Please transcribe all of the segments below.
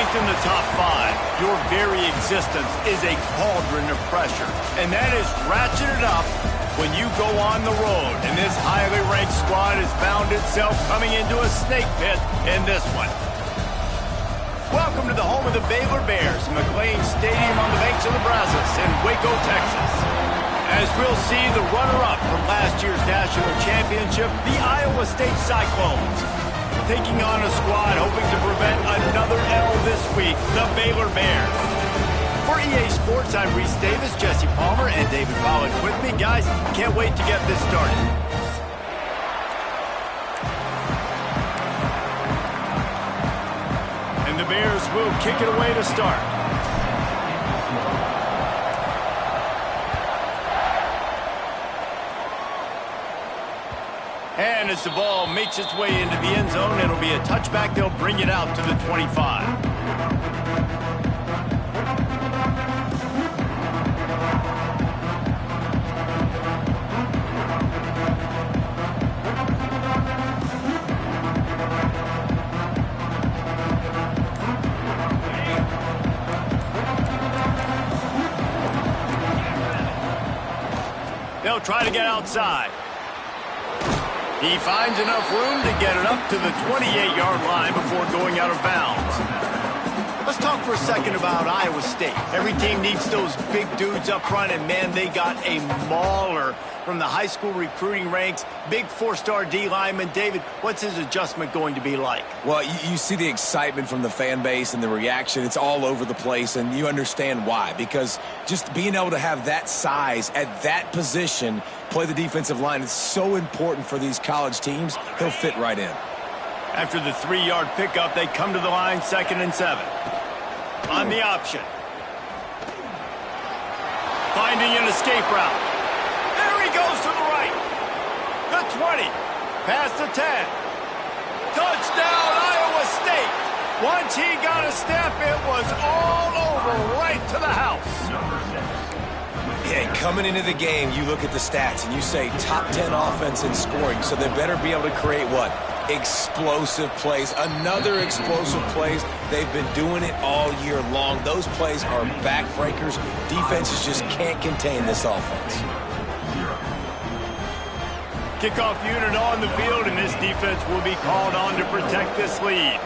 Ranked in the top 5, your very existence is a cauldron of pressure. And that is ratcheted up when you go on the road. And this highly ranked squad has found itself coming into a snake pit in this one. Welcome to the home of the Baylor Bears, McLean Stadium on the banks of the Brazos in Waco, Texas. As we'll see the runner-up from last year's national championship, the Iowa State Cyclones, taking on a squad hoping to prevent another L this week, the Baylor Bears. For EA Sports, I'm Reese Davis, Jesse Palmer, and David Pollack with me. Guys, can't wait to get this started. And the Bears will kick it away to start. And as the ball makes its way into the end zone, it'll be a touchback. They'll bring it out to the 25. They'll try to get outside. He finds enough room to get it up to the 28-yard line before going out of bounds. Let's talk for a second about Iowa State. Every team needs those big dudes up front, and man, they got a mauler from the high school recruiting ranks. Big 4-star D lineman. David, what's his adjustment going to be like? Well, you see the excitement from the fan base and the reaction. It's all over the place, and you understand why. Because just being able to have that size at that position, play the defensive line, is so important for these college teams. He'll fit right in. After the 3-yard pickup, they come to the line, 2nd and 7. On the option. Finding an escape route. There he goes to the right. The 20. Past the 10. Touchdown, Iowa State. Once he got a step, it was all over, right to the house. Yeah, coming into the game, you look at the stats and you say top 10 offense in scoring, so they better be able to create what? Explosive plays. Another explosive plays. They've been doing it all year long. Those plays are backbreakers. Defenses just can't contain this offense. Kickoff unit on the field, and this defense will be called on to protect this lead.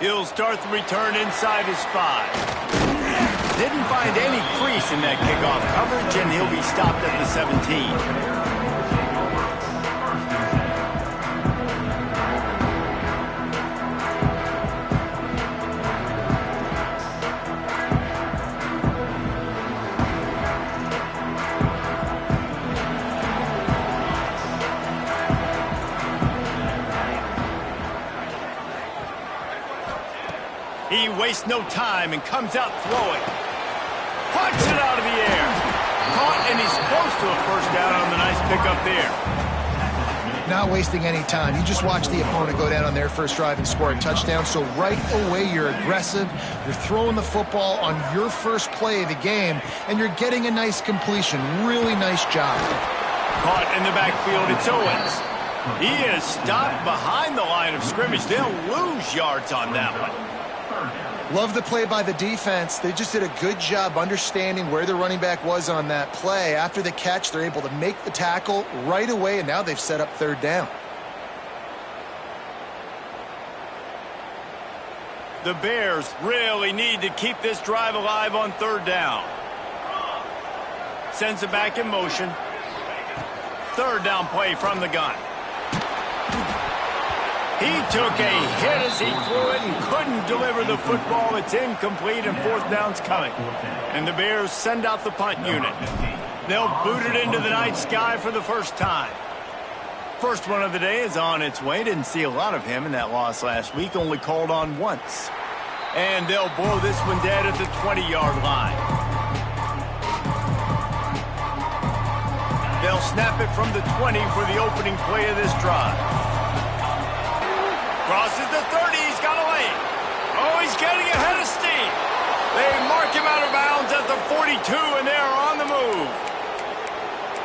He'll start the return inside his 5. Didn't find any crease in that kickoff coverage, and he'll be stopped at the 17. He wastes no time and comes out throwing. Punch it out of the air. Caught, and he's close to a first down on the nice pickup there. Not wasting any time. You just watch the opponent go down on their first drive and score a touchdown. So right away, you're aggressive. You're throwing the football on your first play of the game, and you're getting a nice completion. Really nice job. Caught in the backfield, it's Owens. He is stopped behind the line of scrimmage. They'll lose yards on that one. Love the play by the defense. They just did a good job understanding where the running back was on that play. After the catch, they're able to make the tackle right away, and now they've set up 3rd down. The Bears really need to keep this drive alive on 3rd down. Sends it back in motion. 3rd down play from the gun. He took a hit as he threw it and couldn't deliver the football. It's incomplete, and 4th down's coming. And the Bears send out the punt unit. They'll boot it into the night sky for the first time. First one of the day is on its way. Didn't see a lot of him in that loss last week. Only called on once. And they'll blow this one dead at the 20-yard line. They'll snap it from the 20 for the opening play of this drive. Crosses the 30, he's got a lane. Oh, he's getting ahead of steam. They mark him out of bounds at the 42, and they're on the move.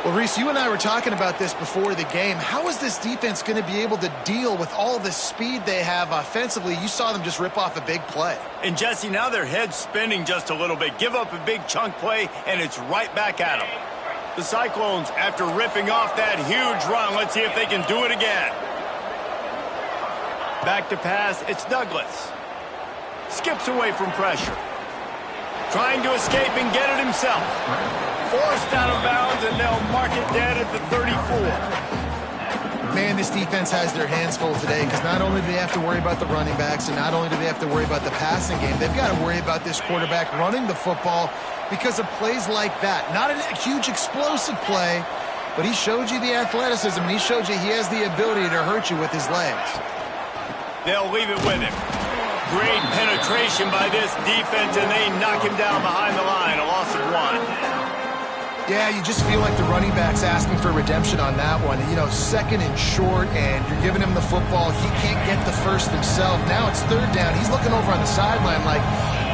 Well, Reese, you and I were talking about this before the game. How is this defense going to be able to deal with all the speed they have offensively? You saw them just rip off a big play. And, Jesse, now their head's spinning just a little bit. Give up a big chunk play, and it's right back at them. The Cyclones, after ripping off that huge run, let's see if they can do it again. Back to pass, it's Douglas. Skips away from pressure. Trying to escape and get it himself. Forced out of bounds, and they'll mark it dead at the 34. Man, this defense has their hands full today because not only do they have to worry about the running backs and not only do they have to worry about the passing game, they've got to worry about this quarterback running the football because of plays like that. Not a huge explosive play, but he showed you the athleticism, and he showed you he has the ability to hurt you with his legs. They'll leave it with him. Great penetration by this defense, and they knock him down behind the line. A loss of 1. Yeah, you just feel like the running back's asking for redemption on that one. You know, second and short, and you're giving him the football. He can't get the first himself. Now it's third down. He's looking over on the sideline like,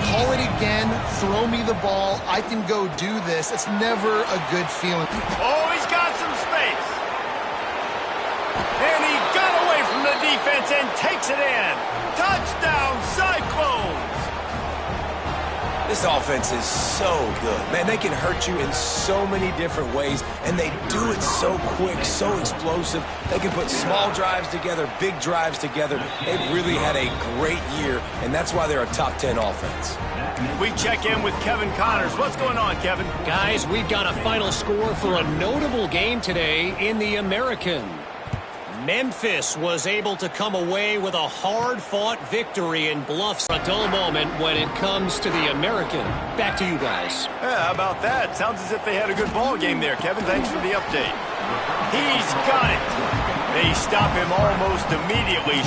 call it again, throw me the ball, I can go do this. It's never a good feeling. Oh, he's got some space. And he got away from the defense and takes it in. Touchdown, Cyclones! This offense is so good. Man, they can hurt you in so many different ways, and they do it so quick, so explosive. They can put small drives together, big drives together. They've really had a great year, and that's why they're a top 10 offense. We check in with Kevin Connors. What's going on, Kevin? Guys, we've got a final score for a notable game today in the American. Memphis was able to come away with a hard-fought victory and bluffs a dull moment when it comes to the American. Back to you guys. Yeah, how about that? Sounds as if they had a good ball game there, Kevin. Thanks for the update. He's got it. They stop him almost immediately.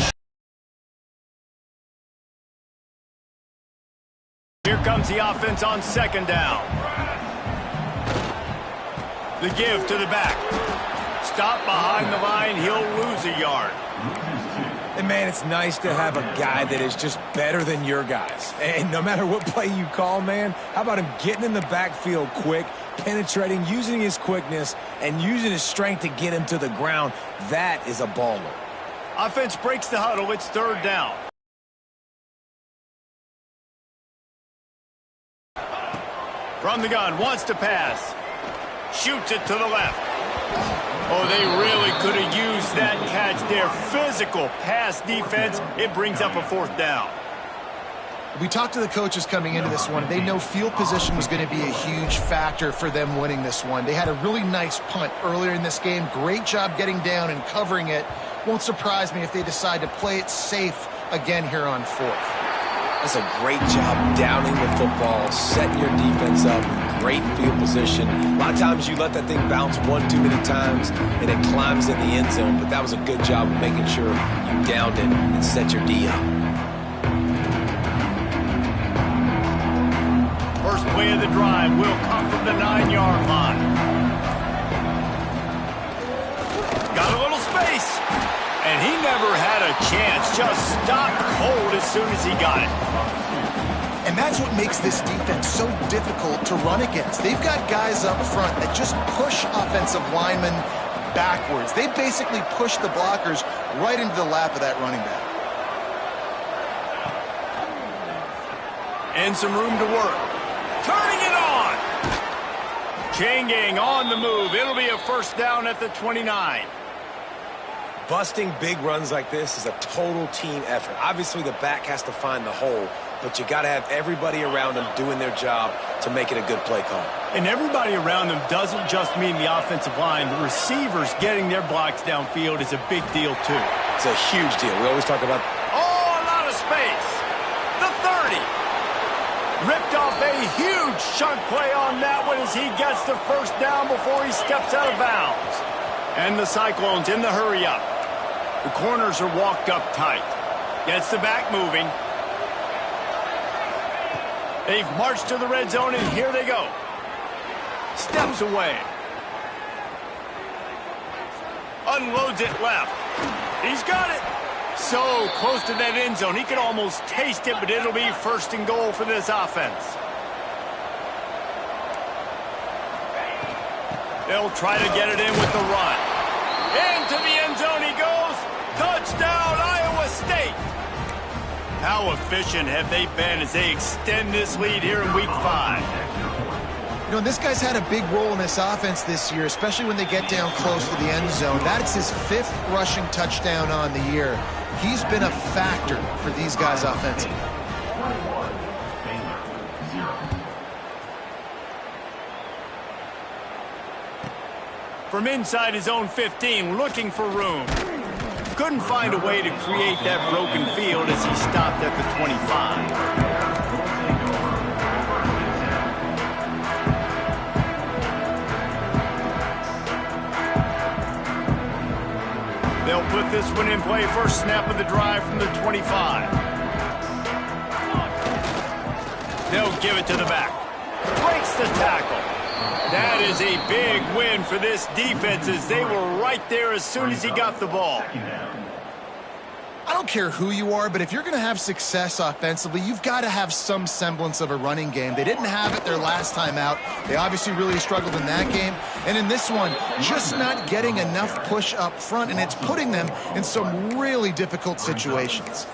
Here comes the offense on second down. The give to the back. Stop behind the line, he'll lose a yard. And, man, it's nice to have a guy that is just better than your guys. And no matter what play you call, man, how about him getting in the backfield quick, penetrating, using his quickness, and using his strength to get him to the ground? That is a baller. Offense breaks the huddle, it's third down. From the gun, wants to pass. Shoots it to the left. Oh, they really could have used that catch there. Physical pass defense. It brings up a fourth down. We talked to the coaches coming into this one. They know field position was going to be a huge factor for them winning this one. They had a really nice punt earlier in this game. Great job getting down and covering it. Won't surprise me if they decide to play it safe again here on fourth. That's a great job downing the football, setting your defense up, great field position. A lot of times you let that thing bounce one too many times and it climbs in the end zone, but that was a good job of making sure you downed it and set your D up. First play of the drive will come from the 9-yard line. Got a little space. And he never had a chance, just stopped cold as soon as he got it. And that's what makes this defense so difficult to run against. They've got guys up front that just push offensive linemen backwards. They basically push the blockers right into the lap of that running back. And some room to work. Turning it on! Chain gang on the move. It'll be a first down at the 29. Busting big runs like this is a total team effort. Obviously, the back has to find the hole, but you got to have everybody around them doing their job to make it a good play call. And everybody around them doesn't just mean the offensive line. The receivers getting their blocks downfield is a big deal, too. It's a huge deal. We always talk about... Oh, a lot of space. The 30. Ripped off a huge chunk play on that one as he gets the first down before he steps out of bounds. And the Cyclones in the hurry-up. The corners are walked up tight. Gets the back moving. They've marched to the red zone, and here they go. Steps away. Unloads it left. He's got it. So close to that end zone. He can almost taste it, but it'll be first and goal for this offense. They'll try to get it in with the run. Into the end zone he goes. Touchdown, Iowa State. How efficient have they been as they extend this lead here in Week 5? You know, this guy's had a big role in this offense this year, especially when they get down close to the end zone. That's his 5th rushing touchdown on the year. He's been a factor for these guys offensively. From inside his own 15, looking for room. Couldn't find a way to create that broken field as he stopped at the 25. They'll put this one in play. First snap of the drive from the 25. They'll give it to the back. Breaks the tackle. That is a big win for this defense as they were right there as soon as he got the ball. I don't care who you are, but if you're going to have success offensively, you've got to have some semblance of a running game. They didn't have it their last time out. They obviously really struggled in that game. And in this one, just not getting enough push up front, and it's putting them in some really difficult situations.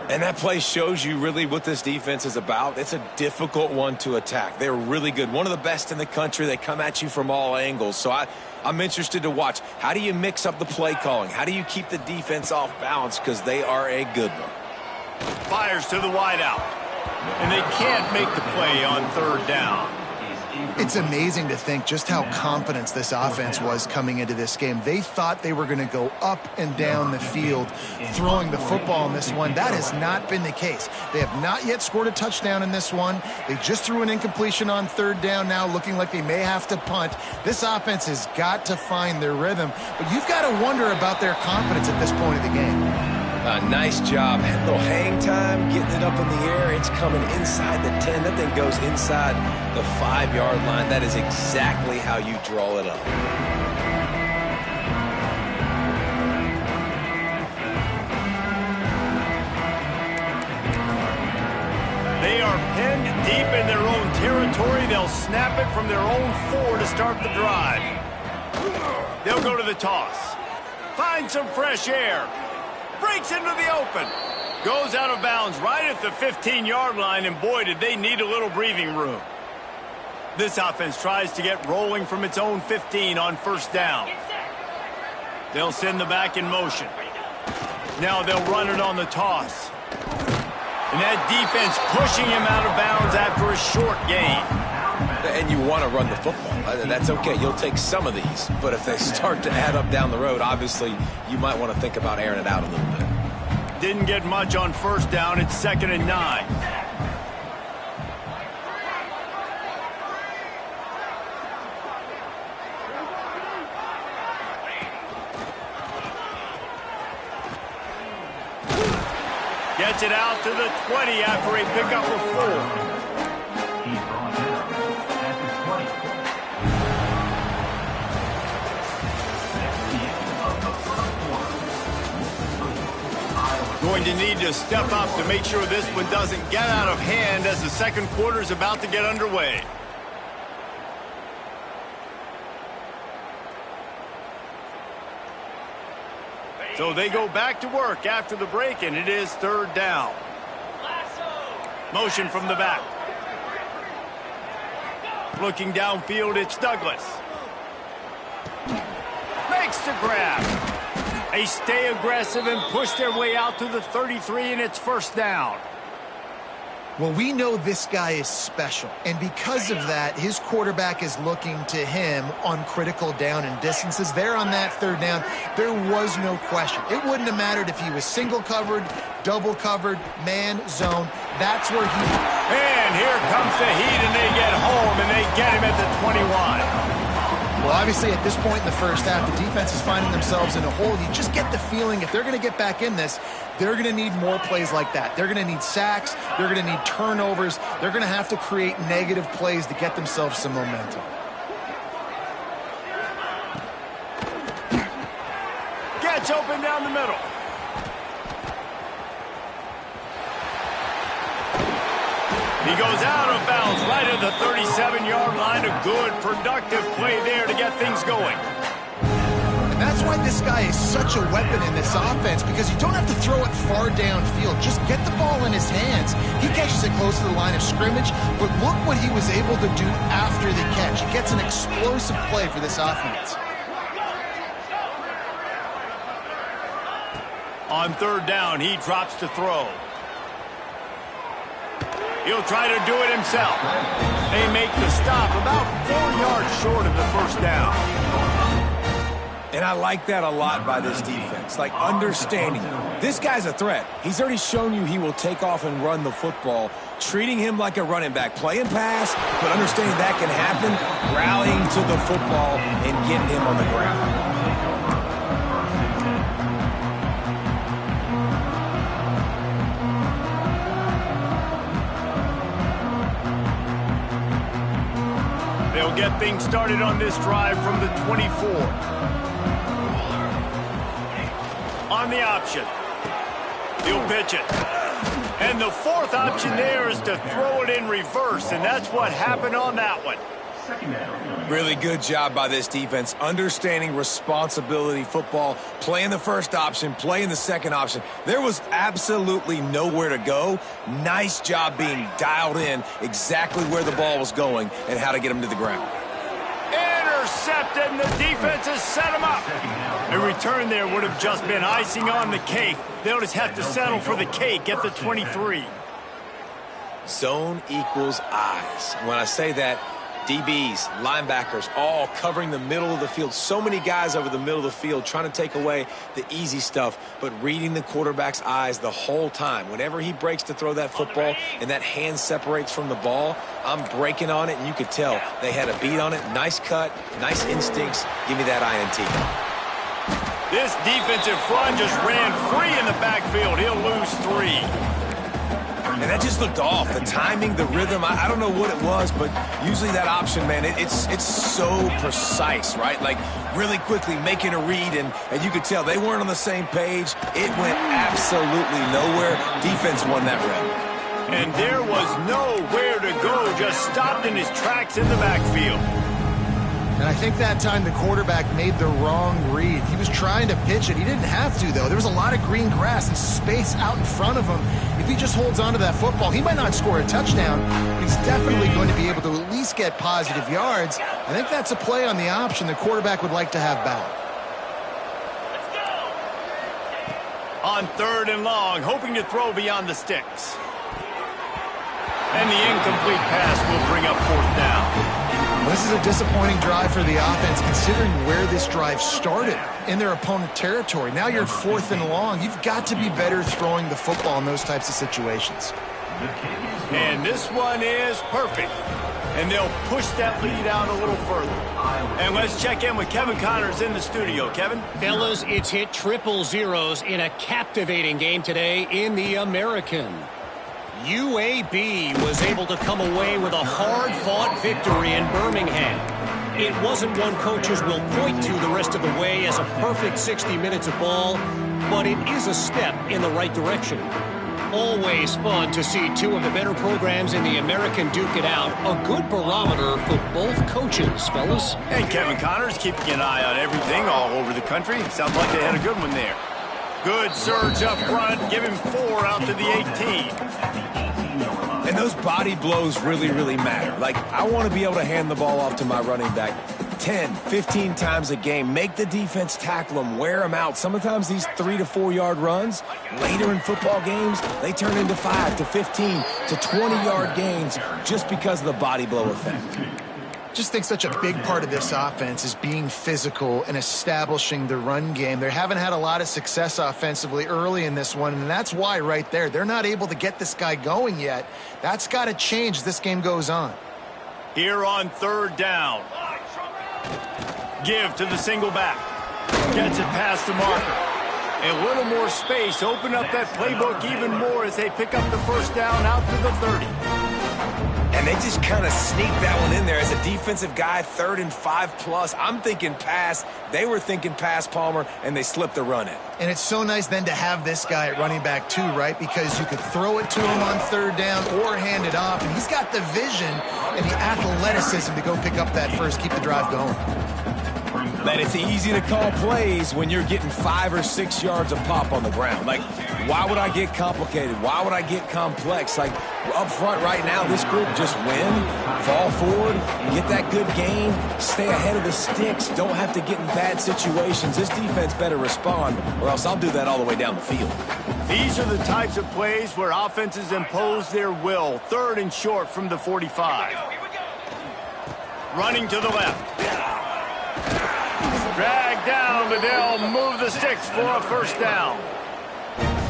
And that play shows you really what this defense is about. It's a difficult one to attack. They're really good. One of the best in the country. They come at you from all angles. So I'm interested to watch. How do you mix up the play calling? How do you keep the defense off balance? Because they are a good one. Fires to the wideout. And they can't make the play on 3rd down. It's amazing to think just how confident this offense was coming into this game. They thought they were going to go up and down the field throwing the football in this one. That has not been the case. They have not yet scored a touchdown in this one. They just threw an incompletion on 3rd down now, looking like they may have to punt. This offense has got to find their rhythm, but you've got to wonder about their confidence at this point of the game. Nice job. A little hang time, getting it up in the air. It's coming inside the 10. That thing goes inside the 5-yard line. That is exactly how you draw it up. They are pinned deep in their own territory. They'll snap it from their own 4 to start the drive. They'll go to the toss. Find some fresh air. Breaks into the open. Goes out of bounds right at the 15-yard line, and boy, did they need a little breathing room. This offense tries to get rolling from its own 15 on 1st down. They'll send the back in motion. Now they'll run it on the toss. And that defense pushing him out of bounds after a short gain. And you want to run the football. That's okay. You'll take some of these. But if they start to add up down the road, obviously you might want to think about airing it out a little bit. Didn't get much on 1st down. It's 2nd and 9. Gets it out to the 20 after a pickup of 4. Going to need to step up to make sure this one doesn't get out of hand as the 2nd quarter is about to get underway. So they go back to work after the break, and it is 3rd down. Motion from the back. Looking downfield, it's Douglas. Makes the grab. They stay aggressive and push their way out to the 33, and it's 1st down. Well, we know this guy is special, and because of that, his quarterback is looking to him on critical down and distances. There on that 3rd down, there was no question. It wouldn't have mattered if he was single covered, double covered, man, zone. That's where he... And here comes the heat, and they get home, and they get him at the 21. Well, obviously, at this point in the 1st half, the defense is finding themselves in a hole. You just get the feeling if they're going to get back in this, they're going to need more plays like that. They're going to need sacks. They're going to need turnovers. They're going to have to create negative plays to get themselves some momentum. Gets open down the middle. He goes out of bounds right at the the 37-yard line. A good, productive play there to get things going. And that's why this guy is such a weapon in this offense, because you don't have to throw it far downfield. Just get the ball in his hands. He catches it close to the line of scrimmage, but look what he was able to do after the catch. He gets an explosive play for this offense. On third down, he drops to throw. He'll try to do it himself. They make the stop about 4 yards short of the first down. And I like that a lot by this defense, like understanding this guy's a threat. He's already shown you he will take off and run the football, treating him like a running back, play and pass, but understanding that can happen, rallying to the football and getting him on the ground. They'll get things started on this drive from the 24. On the option. He'll pitch it. And the fourth option there is to throw it in reverse, and that's what happened on that one. Really good job by this defense, understanding responsibility football, playing the first option, playing the second option. There was absolutely nowhere to go. Nice job being dialed in exactly where the ball was going and how to get him to the ground. Intercepted, and the defense has set him up. A return there would have just been icing on the cake. They'll just have to settle for the cake at the 23. Zone equals eyes. When I say that, DBs, linebackers, all covering the middle of the field. So many guys over the middle of the field trying to take away the easy stuff, but reading the quarterback's eyes the whole time. Whenever he breaks to throw that football and that hand separates from the ball, I'm breaking on it, and you could tell they had a beat on it. Nice cut, nice instincts. Give me that INT. This defensive front just ran free in the backfield. He'll lose 3. And that just looked off. The timing, the rhythm, I don't know what it was, but usually that option, man, it's so precise, right? Like really quickly making a read, and you could tell they weren't on the same page. It went absolutely nowhere. Defense won that rep. And there was nowhere to go, just stopped in his tracks in the backfield. And I think that time the quarterback made the wrong read. He was trying to pitch it. He didn't have to, though. There was a lot of green grass and space out in front of him. If he just holds on to that football, he might not score a touchdown, but he's definitely going to be able to at least get positive yards. I think that's a play on the option the quarterback would like to have back. On third and long, hoping to throw beyond the sticks. And the incomplete pass will bring up fourth down. This is a disappointing drive for the offense, considering where this drive started in their opponent territory. Now you're fourth and long. You've got to be better throwing the football in those types of situations. And this one is perfect. And they'll push that lead out a little further. And let's check in with Kevin Connors in the studio. Kevin? Fellas, it's hit triple zeros in a captivating game today in the American. UAB was able to come away with a hard-fought victory in Birmingham. It wasn't one coaches will point to the rest of the way as a perfect 60 minutes of ball, but it is a step in the right direction. Always fun to see two of the better programs in the American duke it out. A good barometer for both coaches, fellas. And Kevin Connors keeping an eye on everything all over the country. Sounds like they had a good one there. Good surge up front, give him 4 out to the 18. And those body blows really, really matter. Like, I want to be able to hand the ball off to my running back 10, 15 times a game. Make the defense tackle them, wear them out. Sometimes these 3 to 4 yard runs, later in football games, they turn into 5 to 15 to 20 yard gains just because of the body blow effect. Just think such a big part of this offense is being physical and establishing the run game. They haven't had a lot of success offensively early in this one, and that's why right there, they're not able to get this guy going yet. That's got to change as this game goes on. Here on third down. Give to the single back. Gets it past the marker. A little more space. Open up that playbook even more as they pick up the first down out to the 30. And they just kind of sneak that one in there. As a defensive guy, 3rd and 5+. I'm thinking pass. They were thinking pass, Palmer, and they slipped the run in. And it's so nice then to have this guy at running back too, right? Because you could throw it to him on 3rd down or hand it off. And he's got the vision and the athleticism to go pick up that first, keep the drive going. That it's easy to call plays when you're getting 5 or 6 yards of pop on the ground. Like, why would I get complicated? Why would I get complex? Like, up front right now, this group just win, fall forward, get that good gain, stay ahead of the sticks, don't have to get in bad situations. This defense better respond, or else I'll do that all the way down the field. These are the types of plays where offenses impose their will. 3rd and short from the 45. Running to the left. Drag down, but they'll move the sticks for a 1st down.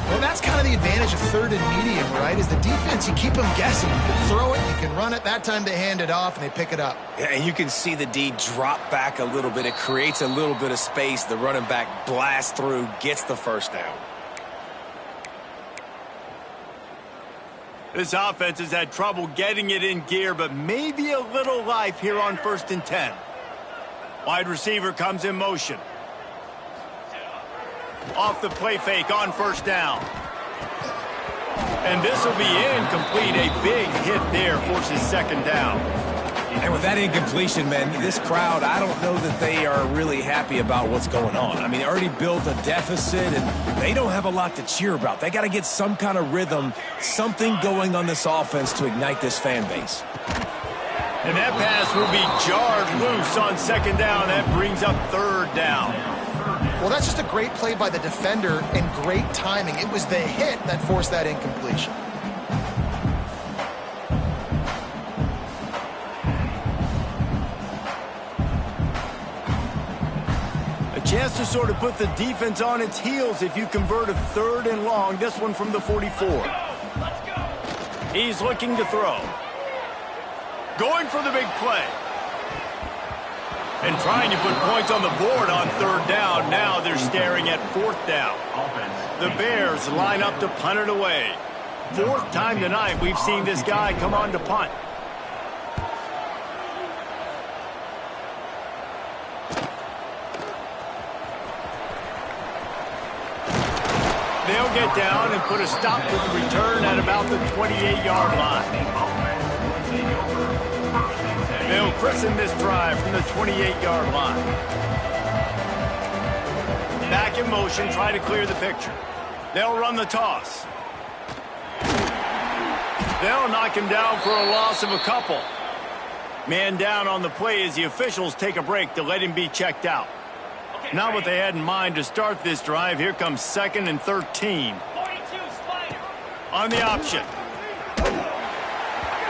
Well, that's kind of the advantage of 3rd and medium, right? Is the defense, you keep them guessing. You can throw it, you can run it. That time they hand it off and they pick it up. Yeah, and you can see the D drop back a little bit. It creates a little bit of space. The running back blasts through, gets the 1st down. This offense has had trouble getting it in gear, but maybe a little life here on 1st and 10. Wide receiver comes in motion. Off the play fake on 1st down. And this will be incomplete. A big hit there forces 2nd down. And with that incompletion, man, this crowd, I don't know that they are really happy about what's going on. I mean, they already built a deficit, and they don't have a lot to cheer about. They got to get some kind of rhythm, something going on this offense to ignite this fan base. And that pass will be jarred loose on 2nd down. That brings up 3rd down. Well, that's just a great play by the defender and great timing. It was the hit that forced that incompletion. A chance to sort of put the defense on its heels if you convert a 3rd and long. This one from the 44. He's looking to throw. Going for the big play. And trying to put points on the board on 3rd down. Now they're staring at 4th down. The Bears line up to punt it away. 4th time tonight we've seen this guy come on to punt. They'll get down and put a stop to the return at about the 28-yard line. They'll christen this drive from the 28-yard line. Back in motion, try to clear the picture. They'll run the toss. They'll knock him down for a loss of a couple. Man down on the play as the officials take a break to let him be checked out. Not what they had in mind to start this drive. Here comes 2nd and 13. On the option.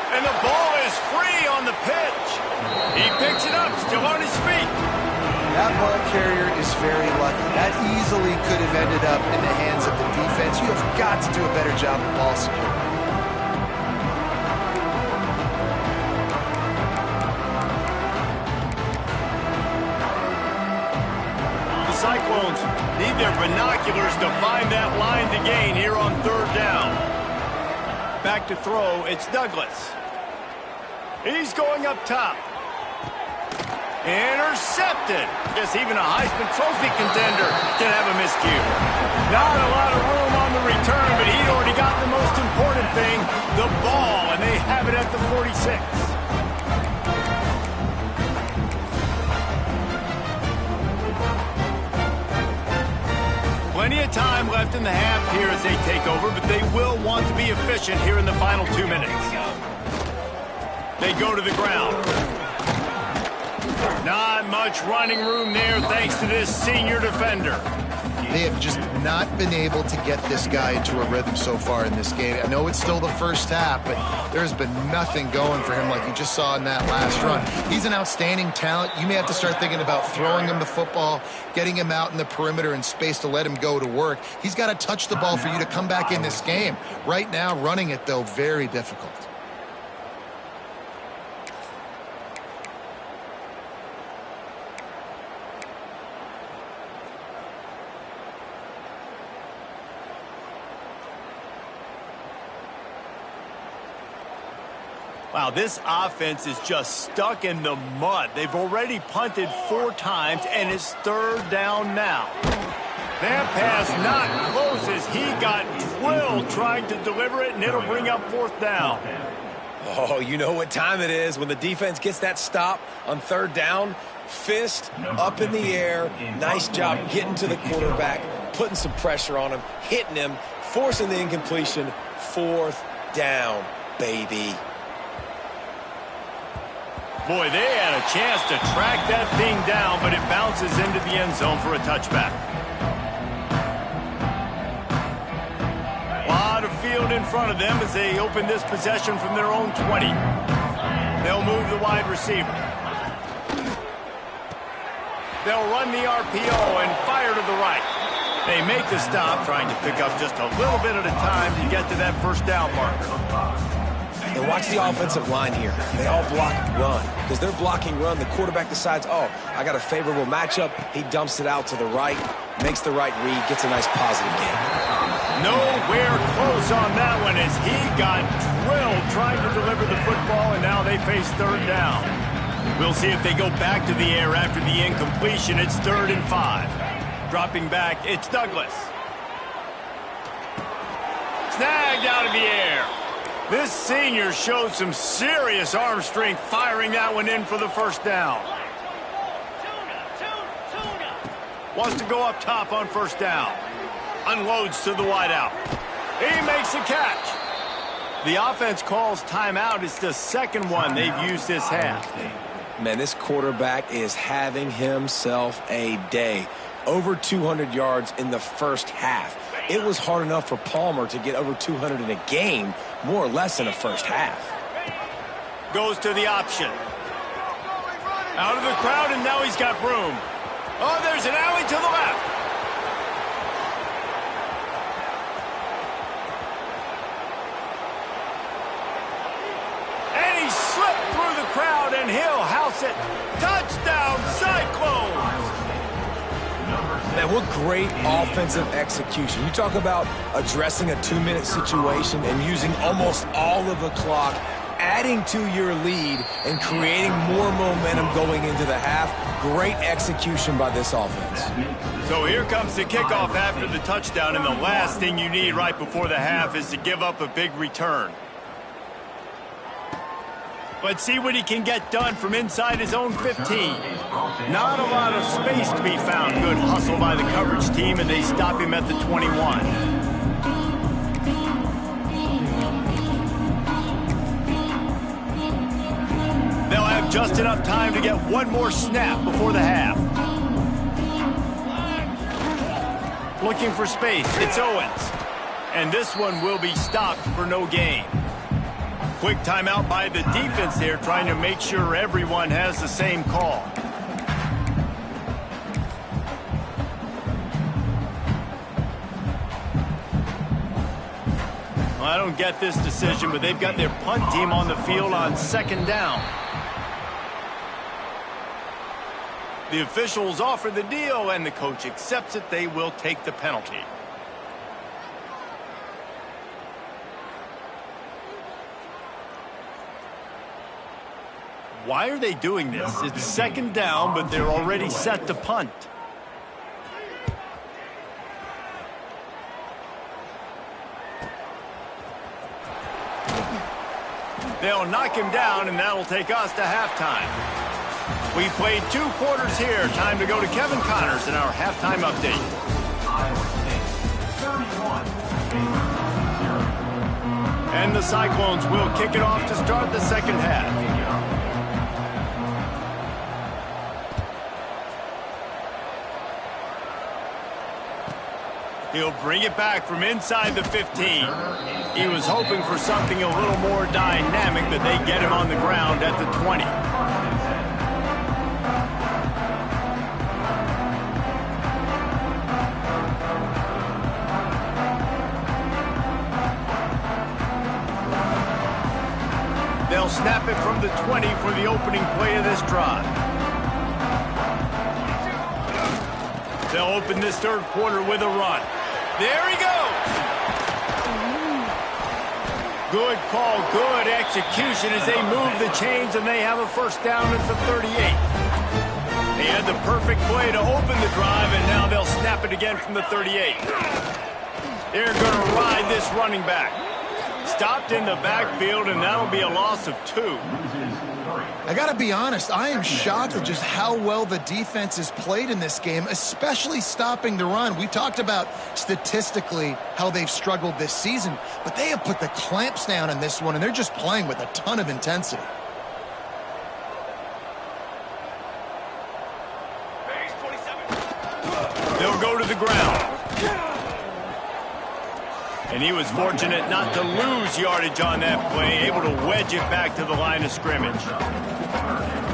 And the ball is free on the pitch. He picks it up, still on his feet. That ball carrier is very lucky. That easily could have ended up in the hands of the defense. You have got to do a better job of ball security. The Cyclones need their binoculars to find that line to gain here on 3rd down. Back to throw, it's Douglas. He's going up top. Intercepted. Guess even a Heisman Trophy contender can have a miscue. Not a lot of room on the return, but he'd already got the most important thing, the ball, and they have it at the 46. Plenty of time left in the half here as they take over, but they will want to be efficient here in the final 2 minutes. They go to the ground. Not much running room there thanks to this senior defender. They have just not been able to get this guy into a rhythm so far in this game. I know it's still the first half, but there's been nothing going for him like you just saw in that last run. He's an outstanding talent. You may have to start thinking about throwing him the football, getting him out in the perimeter in space to let him go to work. He's got to touch the ball for you to come back in this game. Right now, running it, though, very difficult. Wow, this offense is just stuck in the mud. They've already punted 4 times, and it's 3rd down now. That pass not close as he got drilled trying to deliver it, and it'll bring up 4th down. Oh, you know what time it is when the defense gets that stop on 3rd down. Fist up in the air. Nice job getting to the quarterback, putting some pressure on him, hitting him, forcing the incompletion. 4th down, baby. Boy, they had a chance to track that thing down, but it bounces into the end zone for a touchback. A lot of field in front of them as they open this possession from their own 20. They'll move the wide receiver. They'll run the RPO and fire to the right. They make the stop, trying to pick up just a little bit at a time to get to that 1st down marker. And watch the offensive line here. They all block run. Because they're blocking run, the quarterback decides, oh, I got a favorable matchup. He dumps it out to the right, makes the right read, gets a nice positive gain. Nowhere close on that one as he got drilled trying to deliver the football, and now they face 3rd down. We'll see if they go back to the air after the incompletion. It's 3rd and 5. Dropping back, it's Douglas. Snagged out of the air. This senior showed some serious arm strength firing that one in for the 1st down. Wants to go up top on 1st down. Unloads to the wideout. He makes a catch. The offense calls timeout. It's the 2nd one they've used this half. Man, this quarterback is having himself a day. Over 200 yards in the 1st half. It was hard enough for Palmer to get over 200 in a game, more or less in a 1st half. Goes to the option. Out of the crowd, and now he's got room. Oh, there's an alley to the left. And he slipped through the crowd, and he'll house it. Touchdown, Cyclones! Man, what great offensive execution. You talk about addressing a 2-minute situation and using almost all of the clock, adding to your lead and creating more momentum going into the half. Great execution by this offense. So here comes the kickoff after the touchdown, and the last thing you need right before the half is to give up a big return. But see what he can get done from inside his own 15. Not a lot of space to be found. Good hustle by the coverage team, and they stop him at the 21. They'll have just enough time to get one more snap before the half. Looking for space, it's Owens. And this one will be stopped for no gain. Quick timeout by the defense there, trying to make sure everyone has the same call. Well, I don't get this decision, but they've got their punt team on the field on 2nd down. The officials offer the deal, and the coach accepts it. They will take the penalty. Why are they doing this? It's 2nd down, but they're already set to punt. They'll knock him down, and that'll take us to halftime. We played 2 quarters here. Time to go to Kevin Connors in our halftime update. And the Cyclones will kick it off to start the 2nd half. He'll bring it back from inside the 15. He was hoping for something a little more dynamic, but they get him on the ground at the 20. They'll snap it from the 20 for the opening play of this drive. They'll open this 3rd quarter with a run. There he goes. Good call, good execution as they move the chains and they have a first down at the 38. They had the perfect play to open the drive, and now they'll snap it again from the 38. They're going to ride this running back. Stopped in the backfield, and that'll be a loss of 2. I got to be honest, I am shocked at just how well the defense has played in this game, especially stopping the run. We've talked about statistically how they've struggled this season, but they have put the clamps down in this one, and they're just playing with a ton of intensity. They'll go to the ground. And he was fortunate not to lose yardage on that play, able to wedge it back to the line of scrimmage.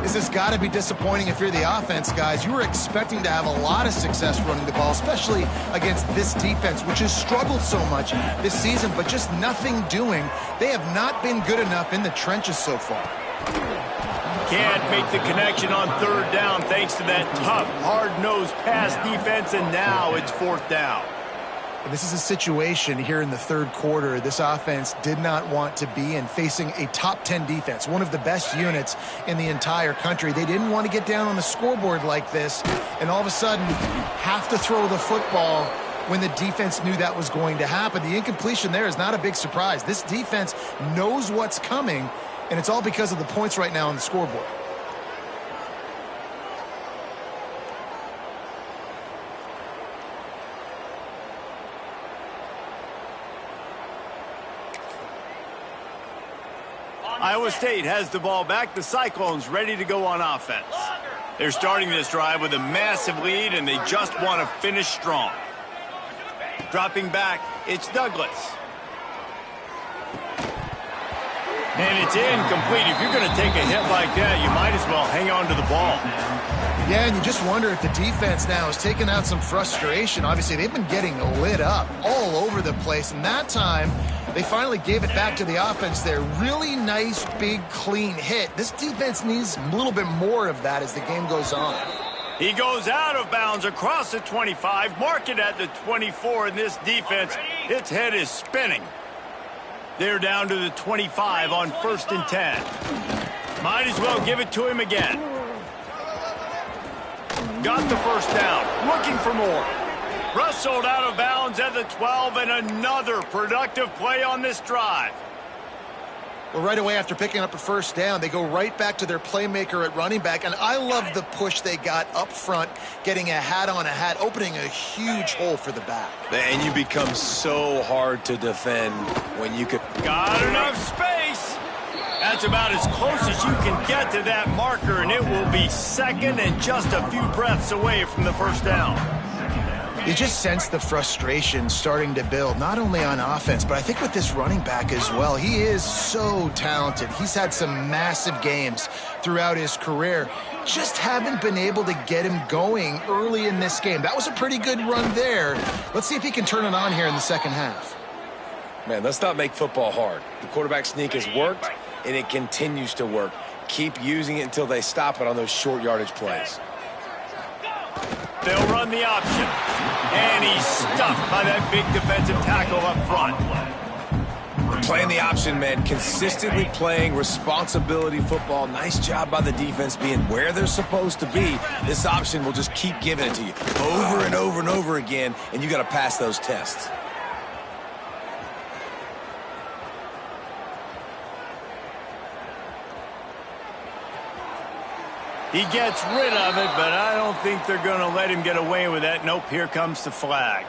This has got to be disappointing if you're the offense, guys. You were expecting to have a lot of success running the ball, especially against this defense, which has struggled so much this season, but just nothing doing. They have not been good enough in the trenches so far. Can't make the connection on third down thanks to that tough, hard-nosed pass defense, and now it's fourth down. This is a situation here in the third quarter this offense did not want to be in, facing a top 10 defense, one of the best units in the entire country. They didn't want to get down on the scoreboard like this and all of a sudden have to throw the football when the defense knew that was going to happen. The incompletion there is not a big surprise. This defense knows what's coming, and it's all because of the points right now on the scoreboard. Iowa State has the ball back. The Cyclones ready to go on offense. They're starting this drive with a massive lead, and they just want to finish strong. Dropping back, it's Douglas. And it's incomplete. If you're going to take a hit like that, you might as well hang on to the ball. Yeah, and you just wonder if the defense now is taking out some frustration. Obviously, they've been getting lit up all over the place, and that time they finally gave it back to the offense there. Really nice, big, clean hit. This defense needs a little bit more of that as the game goes on. He goes out of bounds across the 25, mark it at the 24, and this defense, its head is spinning. They're down to the 25 on 1st and 10. Might as well give it to him again. Got the first down, looking for more. Rustled out of bounds at the 12, and another productive play on this drive. Well, right away after picking up a first down, they go right back to their playmaker at running back, and I love the push they got up front, getting a hat on a hat, opening a huge hole for the back. And you become so hard to defend when you could... Got enough space. That's about as close as you can get to that marker, and it will be second and just a few breaths away from the first down. You just sense the frustration starting to build, not only on offense, but I think with this running back as well. He is so talented. He's had some massive games throughout his career. Just haven't been able to get him going early in this game. That was a pretty good run there. Let's see if he can turn it on here in the second half. Man, let's not make football hard. The quarterback sneak has worked, and it continues to work. Keep using it until they stop it on those short yardage plays. They'll run the option. And he's stuffed by that big defensive tackle up front. Playing the option, man. Consistently playing responsibility football. Nice job by the defense being where they're supposed to be. This option will just keep giving it to you over and over and over again, and you got to pass those tests. He gets rid of it, but I don't think they're going to let him get away with that. Nope, here comes the flag.